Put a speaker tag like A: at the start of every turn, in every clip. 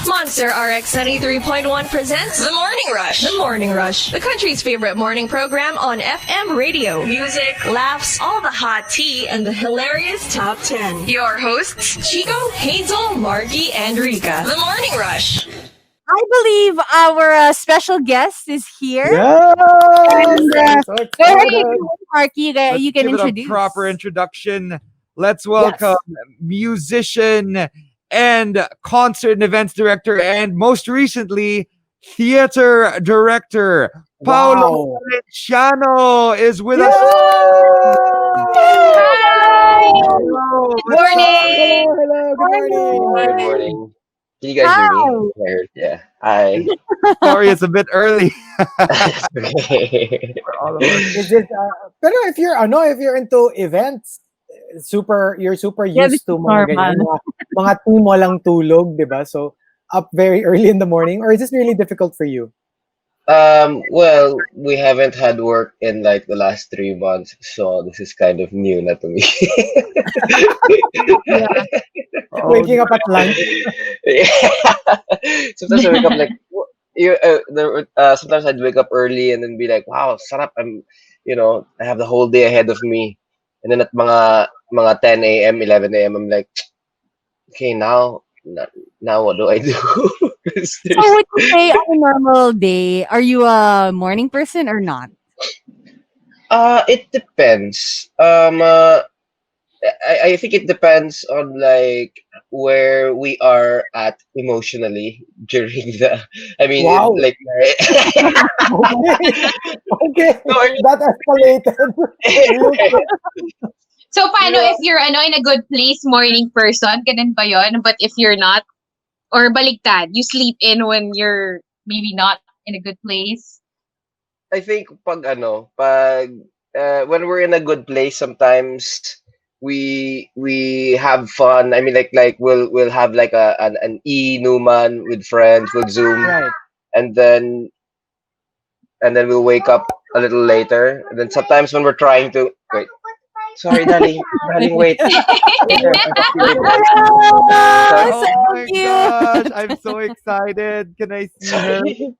A: Monster RX93.1 presents The Morning Rush. The Morning Rush, the country's favorite morning program on FM radio. Music, laughs, all the hot tea, and the hilarious top 10. Your hosts, Chico, Hazel, Markki, and Rica. The Morning Rush.
B: I believe our special guest is here.
C: Yeah.
B: And,
C: So
B: go ahead,
C: excited.
B: Markki.
D: Let's
B: You can
D: give it
B: introduce.
D: a proper introduction. Let's welcome musician and concert and events director, and most recently, theater director, Paolo
C: Wow.
D: Valenciano is with us.
B: Hi.
D: Hello.
B: Good morning.
C: Hello. Good morning.
E: Good morning. Can you guys hear me? I heard, yeah. Hi.
D: Sorry, it's a bit early.
E: Okay.
D: For all of us.
C: Is it? Pero if you're into events, you're super
B: Yeah, this
C: used to
B: is
C: mga ganyan, mga team walang tulog, di ba? So up very early in the morning, or is this really difficult for you?
E: Well, we haven't had work in like the last 3 months, so this is kind of new na to me.
D: Oh,
C: Waking up at lunch.
E: Yeah. Sometimes I wake up like sometimes I'd wake up early and then be like, wow, sarap. I have the whole day ahead of me. And then at mga 10 a.m., 11 a.m., I'm like, okay, now what do I do? 'Cause
B: So, would you say on a normal day, are you a morning person or not?
E: It depends. I think it depends on like where we are at emotionally during the. I mean,
C: Wow.
E: like.
C: Okay.
E: No,
C: That escalated. Real quick.
F: So, paano
E: Yeah.
F: if you're in a good place, morning person, ganun ba yun? But if you're not, or baliktad, you sleep in when you're maybe not in a good place?
E: I think when we're in a good place, sometimes we have fun. I mean, like we'll have like an Numan with friends. We'll Zoom,
C: Right.
E: and then we'll wake up a little later. And then sometimes when we're trying to wait, sorry, darling, wait. Later, I'll talk to you later.
D: Oh
B: so
D: my
B: cute.
D: gosh, I'm so excited. Can I see her?
E: Sorry.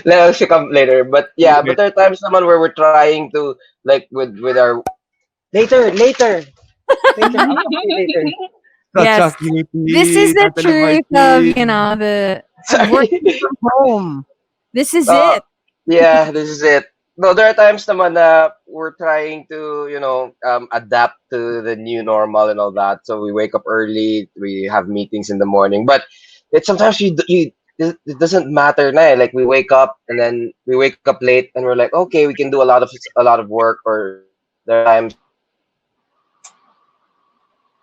E: Let us come later. But yeah, but there are times naman where we're trying to like with our later. I'll talk to you later.
D: Such
B: Yes.
D: a cutie.
B: This is the
D: Natalie
B: truth
D: Marquez.
B: of, the
E: Sorry.
B: working from home. This is
E: Uh,
B: it.
E: Yeah, this is it. No, there are times naman na we're trying to, adapt to the new normal and all that. So we wake up early, we have meetings in the morning, but it's sometimes it doesn't matter na. Like we wake up and then we wake up late and we're like, okay, we can do a lot of work, or there are times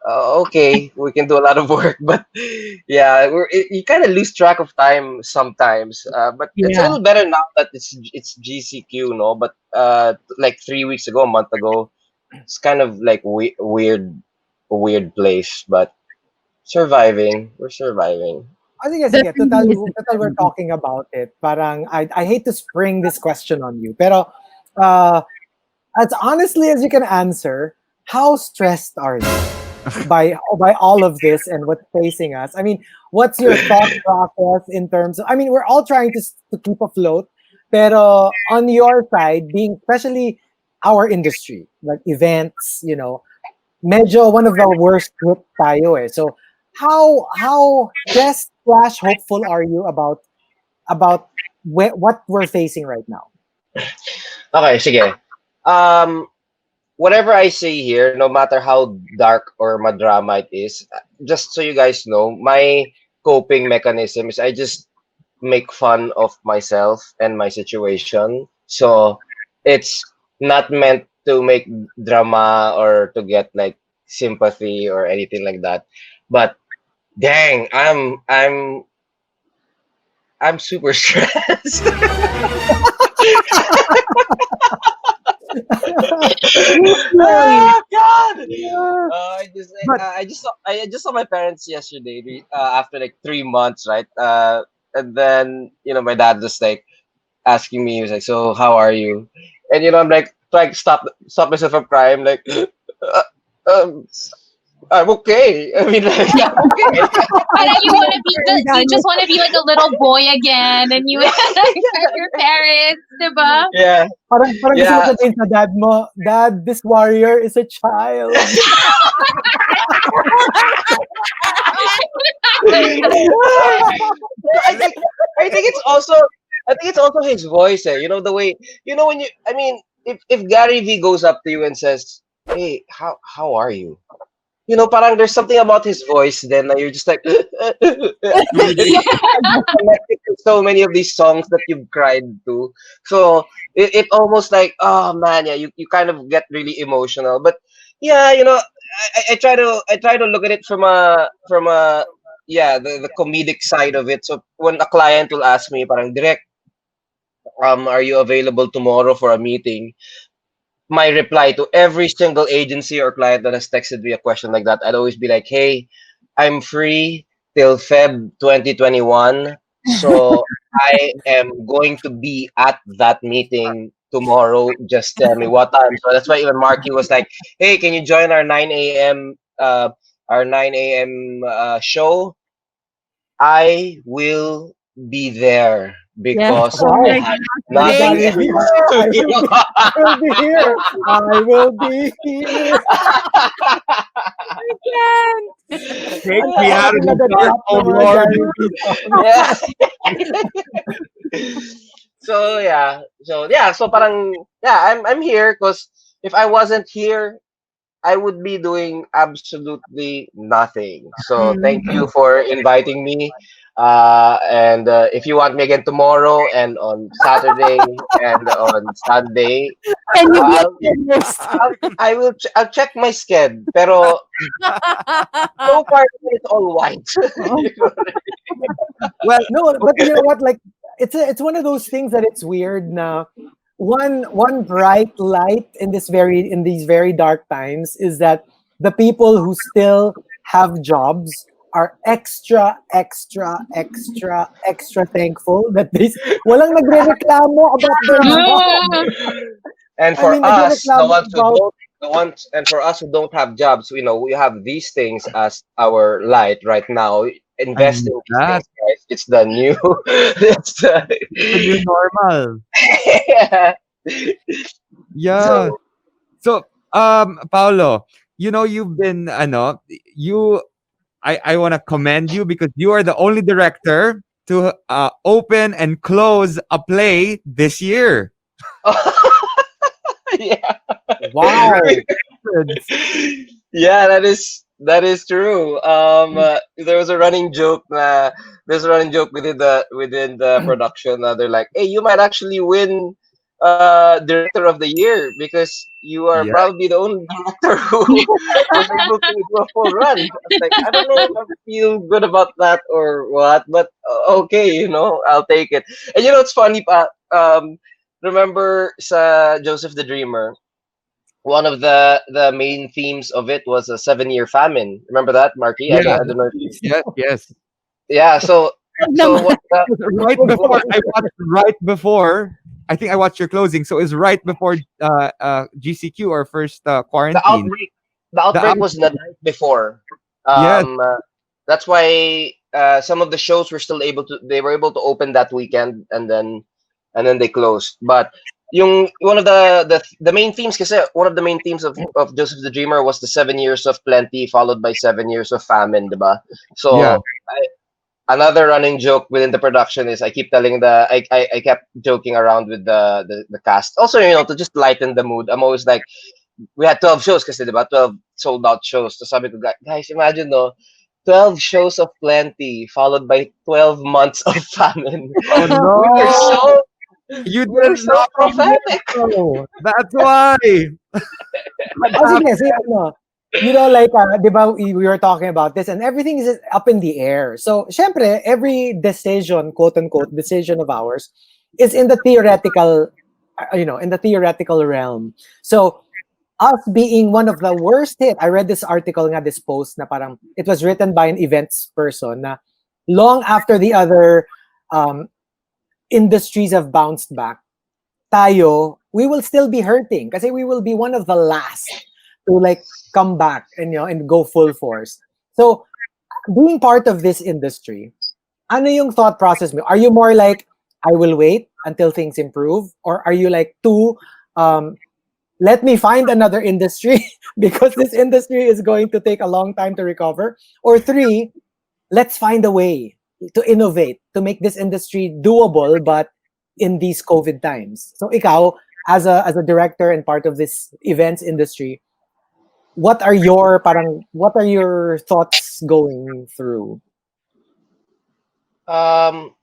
E: okay, we can do a lot of work, but yeah, you kind of lose track of time sometimes. But it's a
B: Yeah.
E: little better now that it's GCQ, no? But like 3 weeks ago, a month ago, it's kind of like weird place, but surviving. We're surviving.
C: Sige. Total we're talking about it. Parang, I hate to spring this question on you. Pero, as honestly as you can answer, how stressed are you by all of this and what's facing us? I mean, what's your thought process in terms of, I mean, we're all trying to keep afloat, pero on your side, being especially our industry, like events, medyo one of the worst hit tayo eh. So how stressed / hopeful are you about what we're facing right now?
E: Okay, sige. Whatever I say here, no matter how dark or madrama it is, just so you guys know, my coping mechanism is I just make fun of myself and my situation. So it's not meant to make drama or to get like sympathy or anything like that. But dang, I'm super stressed. Oh God! I just saw my parents yesterday. After like 3 months, right? And then my dad just like asking me, he was like, "So how are you?" And I'm like trying to stop myself from crying, like, um, I'm okay. I mean, like,
F: Yeah.
E: okay.
F: Parang you just wanna be like a little boy again, and you serve your parents, diba?
E: Yeah,
C: Parang gusto mo
E: yeah.
C: sabihin sa dad mo, Dad, this warrior is a child.
E: I think I think it's also his voice. You know the way when you. I mean, if Gary V goes up to you and says, "Hey, how are you?" Parang there's something about his voice. Then you're just like, connected to so many of these songs that you've cried to. So it almost like, oh man, yeah, you kind of get really emotional. But yeah, I try to look at it from a yeah, the comedic side of it. So when a client will ask me, parang direct, are you available tomorrow for a meeting? My reply to every single agency or client that has texted me a question like that, I'd always be like, hey, I'm free till Feb 2021. So I am going to be at that meeting tomorrow. Just tell me what time. So that's why even Marky was like, hey, can you join our 9 a.m. Our 9 a.m. Show? I will be there
B: Yes.
E: because
B: Oh
E: I
B: my
E: have
C: Hey,
E: nothing
C: Gary
B: goodness.
C: V,
E: else to do.
C: I will be here. I will be here.
D: Take
C: Ang
D: me out of
C: tawatin na
D: the
C: the
D: dark,
C: top
D: oh
C: ng mga
D: Lord.
C: Gary V songs.
E: Yeah. So parang I'm here because if I wasn't here, I would be doing absolutely nothing. So thank
B: Mm.
E: you for inviting me. And if you want me again tomorrow and on Saturday and on Sunday,
B: Can you be a
E: I'll,
B: co-host?
E: I'll check my sched. Pero so far it's all white.
D: Well,
C: No, but
D: okay.
C: you know what? Like, it's one of those things that it's weird now. One bright light in these very dark times is that the people who still have jobs are extra thankful that walang nagrereklamo about their job.
E: And
C: I mean,
E: for us,
C: nagrereklamo about
E: for us who don't have jobs, we have these things as our light right now. Invest
D: And
E: in these
D: that
E: things, guys. It's the new. It's
D: is the new normal.
E: yeah.
D: Yeah.
E: So
D: So, Paolo, you've been, I want to commend you because you are the only director to open and close a play this year.
E: yeah.
C: wow.
D: Congratulations.
E: Yeah, that is true. There was a running joke. There's a running joke within the production. They're like, "Hey, you might actually win director of the year because you are
D: Yeah.
E: probably the only director who was able to do a full run." I was like, I don't know if I feel good about that or what, but okay, I'll take it. And it's funny, pa. Remember sa Joseph the Dreamer, one of the main themes of it was a 7-year famine. Remember that, Marky? I don't,
D: Yeah.
E: I don't know.
D: Yes. Yes.
E: Yeah.
B: Wag
E: So
B: naman.
E: what?
D: Right before I watched right before. I think I watched your closing, so it's right before GCQ or first
E: The
D: quarantine.
E: outbreak. The
D: The
E: outbreak
D: out-
E: was the night before.
D: yes,
E: That's why some of the shows were still able to. They were able to open that weekend, and then they closed. But yung one of the main themes, kasi one of the main themes of Joseph the Dreamer was the 7 years of plenty followed by 7 years of famine, diba?
D: yeah,
E: So another running joke within the production is I keep telling I kept joking around with the cast. Also, to just lighten the mood. I'm always like, we had 12 shows kasi diba? 12 sold out shows. So sabi ko, guys, imagine, no, 12 shows of plenty followed by 12 months of famine.
D: oh
E: We were
D: no,
E: so
D: you
E: we were
D: did
E: so
D: not
E: prophetic.
D: know. That's why. What
C: Oh, sige,
D: happened?
C: sige, ano. Like, di ba, we were talking about this and everything is up in the air. So, syempre, every decision, quote unquote, decision of ours is in the theoretical, in the theoretical realm. So, us being one of the worst hit, I read this article nga, this post na parang, it was written by an events person na long after the other um, industries have bounced back, tayo, we will still be hurting kasi we will be one of the last to like come back and and go full force. So being part of this industry, ano yung thought process mo? Are you more like, I will wait until things improve? Or are you like, two, let me find another industry because this industry is going to take a long time to recover? Or three, let's find a way to innovate, to make this industry doable, but in these COVID times. So ikaw, as a director and part of this events industry, what are your thoughts going through?
E: Um,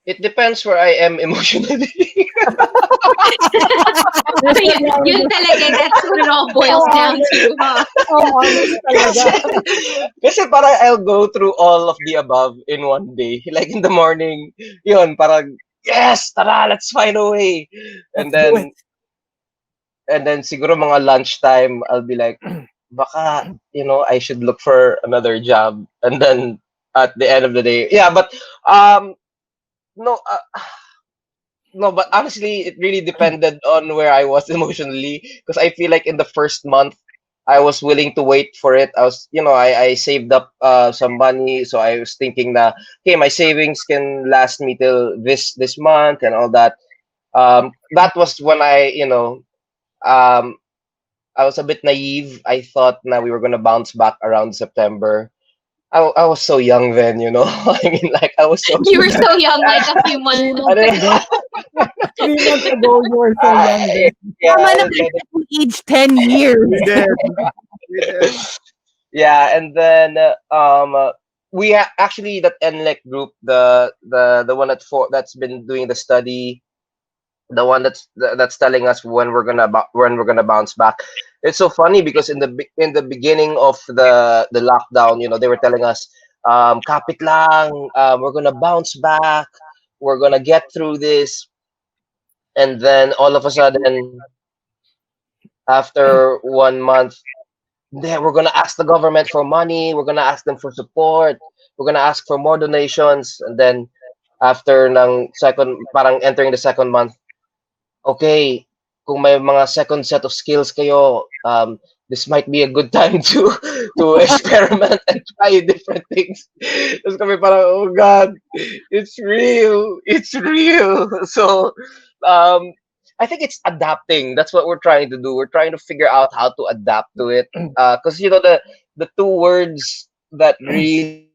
E: it depends where I am emotionally.
F: So yun talaga, that's what it all boils down to, huh?
C: Honest talaga.
E: kasi, kasi parang I'll go through all of the above in one day. Like in the morning, yun, parang, yes, tara, let's find a way. And
C: Let's do it.
E: then siguro mga lunchtime, I'll be like, baka, I should look for another job. And then at the end of the day, yeah, but no, no, but honestly, it really depended on where I was emotionally. Because I feel like in the first month, I was willing to wait for it. I saved up some money, so I was thinking that, okay, my savings can last me till this month and all that. That was when um, I was a bit naive. I thought that we were gonna bounce back around September. I was so young then, I mean, like I was so.
F: You were so young, like a few months
C: 3 months
F: ago.
C: ago. 3 months ago, you were so young then.
E: Yeah,
B: Tama na
E: and then
B: age 10 years.
D: We did. We did.
E: yeah, and then actually that NLEC group, the one that's been doing the study, the one that's telling us when we're gonna bounce back. It's so funny because in the beginning of the lockdown, they were telling us, kapit lang, we're gonna bounce back, we're gonna get through this, and then all of a sudden, after 1 month, then we're gonna ask the government for money, we're gonna ask them for support, we're gonna ask for more donations, and then after ng second, parang entering the second month, okay, kung may mga second set of skills kayo, this might be a good time to experiment and try different things. Tapos kami parang, oh God, it's real. It's real. So, um, I think it's adapting. That's what we're trying to do. We're trying to figure out how to adapt to it. Because, the two words that really,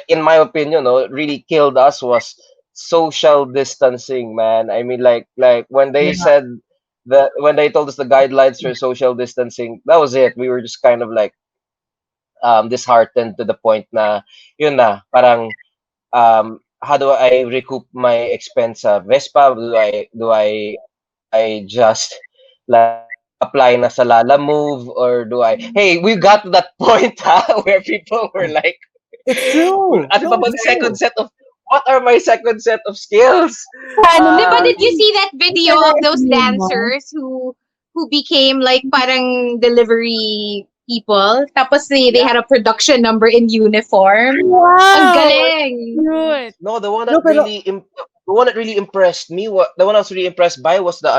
E: in my opinion, really killed us was social distancing, man. I mean, like when they
C: Yeah.
E: said when they told us the guidelines for social distancing, that was it. We were just kind of like disheartened to the point na yun na parang how do I recoup my expense sa Vespa? Do I just like apply na sa Lala Move, or do I? Hey, we got to that point where people were like,
C: It's true.
E: ano
C: No,
E: pa bang
C: it's
E: second
C: true.
E: set of what are my second set of skills?
B: Paano
F: Di ba,
E: Uh,
F: did you see that video of those dancers who became like parang delivery people? Tapos they had a production number in uniform. Ang
B: Wow!
F: galing!
B: Cute.
E: no,
C: No, pero
E: the one that really impressed me, the one I was really impressed by was the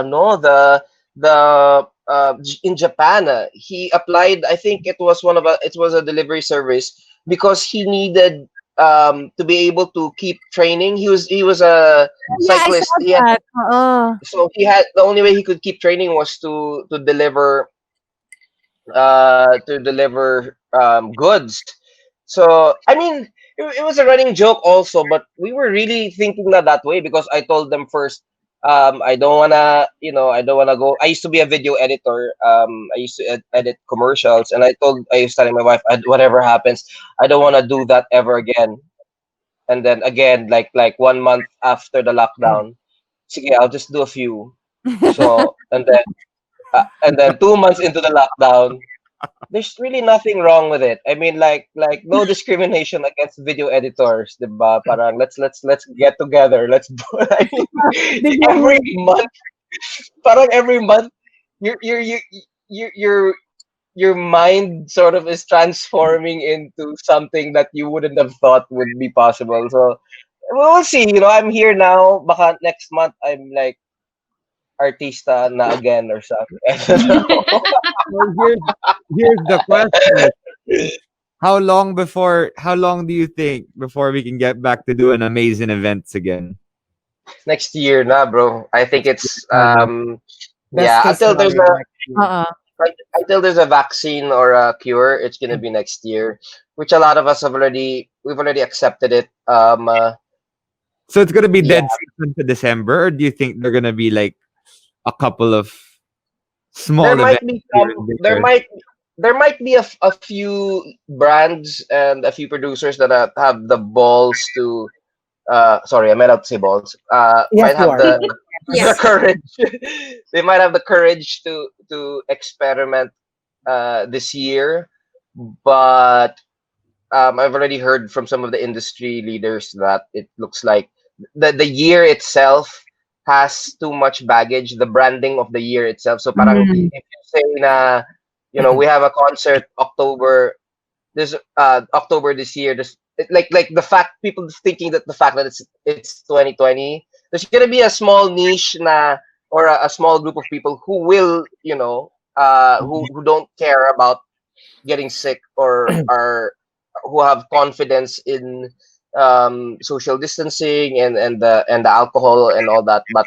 E: in Japan. He applied. I think it was a delivery service because he needed to be able to keep training. He was a
B: Yeah, I
E: cyclist.
B: saw that. Oo.
E: So he had the only way he could keep training was to deliver goods. So I mean, it was a running joke also, but we were really thinking that way because I told them first, I don't wanna go. I used to be a video editor. I used to edit commercials, and I was telling my wife, whatever happens, I don't wanna do that ever again. And then again, like 1 month after the lockdown, sige, I'll just do a few. So and then 2 months into the lockdown, there's really nothing wrong with it. I mean, like no discrimination against video editors, diba? Parang let's get together. Let's do. I mean, every month, parang every month, your your your mind sort of is transforming into something that you wouldn't have thought would be possible. So we'll see. I'm here now. Baka next month I'm like artista na again or something. I don't know.
D: So here's the question. How long do you think before we can get back to doing amazing events again?
E: Next year na, bro. I think it's
C: Best
E: yeah,
C: case scenario next year.
E: until there's a vaccine or a cure, it's gonna be next year, which a lot of us we've already accepted it.
D: So it's gonna be
E: Yeah,
D: dead season to December, or do you think they're gonna be like a couple of
E: there
D: small
E: might
D: events
E: be
D: here
E: some.
D: and there?
E: There might be a few brands and a few producers that have the balls to. Sorry, I meant out to say balls.
C: Yes,
E: Might
C: you
E: have
C: are.
E: the
F: Yes.
E: courage. They might have the courage to experiment this year, but I've already heard from some of the industry leaders that it looks like the year itself has too much baggage. The branding of the year itself. So, parang
B: Mm.
E: if you say na, we have a concert October this year. Like the fact people thinking that the fact that it's 2020. There's gonna be a small niche na or a small group of people who will who don't care about getting sick or are who have confidence in social distancing and the alcohol and all that, but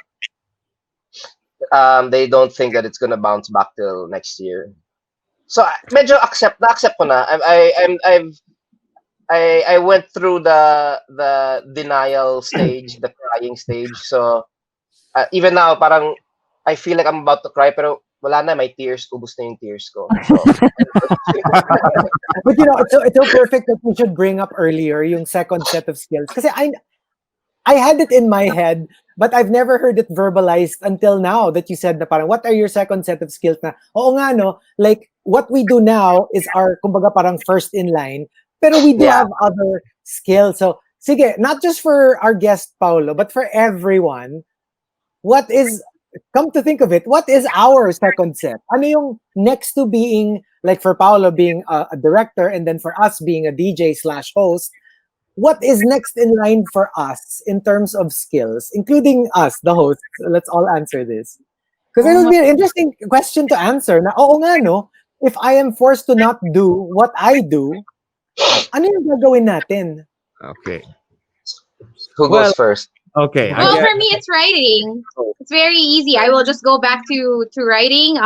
E: they don't think that it's gonna bounce back till next year. So medyo accept ko na. I went through the denial stage, the crying stage. So even now, parang I feel like I'm about to cry, pero wala na, may tears, ubos na yung tears ko. So
C: But it's so perfect that we should bring up earlier yung second set of skills. Kasi I had it in my head, but I've never heard it verbalized until now that you said na parang, what are your second set of skills na, oo nga no, like, what we do now is our, kumbaga parang first in line, pero we do
E: yeah,
C: have other skills. So, sige, not just for our guest, Paolo, but for everyone, what is, come to think of it, what is our second set? Ano yung next to being, like for Paolo being a director and then for us being a DJ slash host, what is next in line for us in terms of skills, including us, the hosts? Let's all answer this. Because it would be an interesting question to answer. Na, oo nga, no? If I am forced to not do what I do, ano yung gagawin natin?
D: Okay.
E: who
D: Well,
E: goes first?
D: okay. I
F: Well,
D: guess
F: for me, it's writing. It's very easy. I will just go back to writing.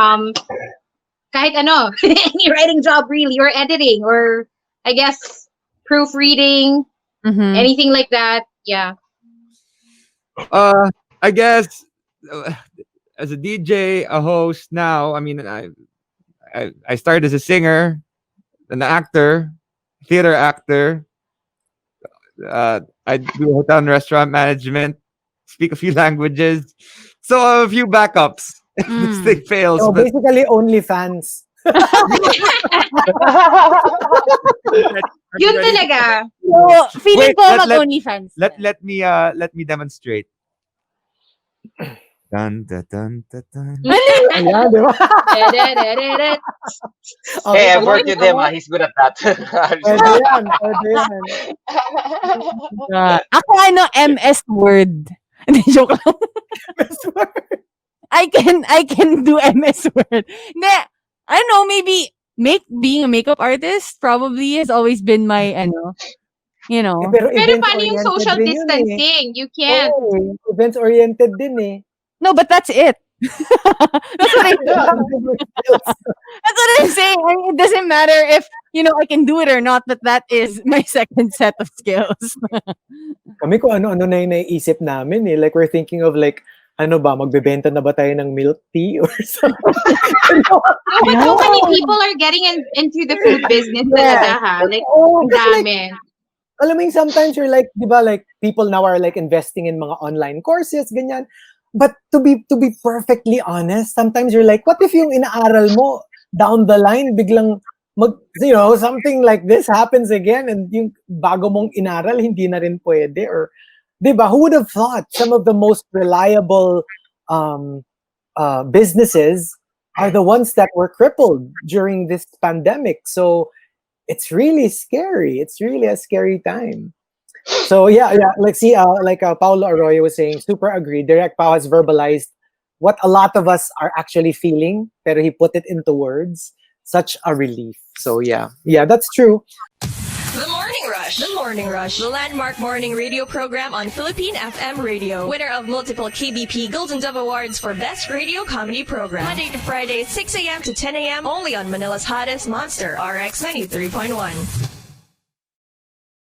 F: Kahit ano, any writing job really, or editing, or I guess proofreading,
B: Mhm.
F: anything like that. Yeah.
D: I guess as a DJ, a host now, I mean, I started as a singer, an actor, theater actor. I do hotel and restaurant management, speak a few languages, so a few backups if this
B: Mm.
D: thing fails.
C: So
D: But
C: basically, OnlyFans.
F: Yun talaga.
B: So, feeling
D: Wait,
B: ko
D: let-
B: mag-OnlyFans.
D: let me demonstrate. Dun, dun, dun, dun, dun.
C: Ayan, di ba?
E: Hey, I've
C: Okay,
E: worked with him. He's good at that.
C: pwede yan, pwede yan.
B: Ako MS Word. Hindi, joke lang. I can do MS Word. Hindi, I don't know, maybe being a makeup artist probably has always been my you know.
C: Pero
F: Pero paano yung
C: events-oriented
F: social
C: din yun eh.
F: distancing? You can't.
C: Oo, events-oriented din eh.
B: No, but that's it. That's what that's what I'm saying. I mean, it doesn't matter if I can do it or not, but that is my second set of skills.
C: Kami kung ano-ano na yung naiisip namin eh. Like we're thinking of like, ano ba, magbebenta na ba tayo ng milk tea or something?
F: But so many people are getting into the food business talaga ha. Like,
C: Oo,
F: ang
C: kasi like,
F: dami.
C: alam mo yung sometimes you're like, di ba, like people now are like investing in mga online courses, ganyan. But to be perfectly honest, sometimes you're like, what if yung inaaral mo down the line biglang something like this happens again and yung bago mong inaral hindi na rin pwede, or 'di ba, who would have thought some of the most reliable businesses are the ones that were crippled during this pandemic. So it's really scary. It's really a scary time. So yeah. Like Paolo Arroyo was saying, super agree. Direct Pao has verbalized what a lot of us are actually feeling, pero he put it into words. Such a relief. So yeah, that's true.
A: The Morning Rush. The Morning Rush. The landmark morning radio program on Philippine FM Radio. Winner of multiple KBP Golden Dove Awards for Best Radio Comedy Program. Monday to Friday, 6 a.m. to 10 a.m. only on Manila's hottest Monster RX 93.1.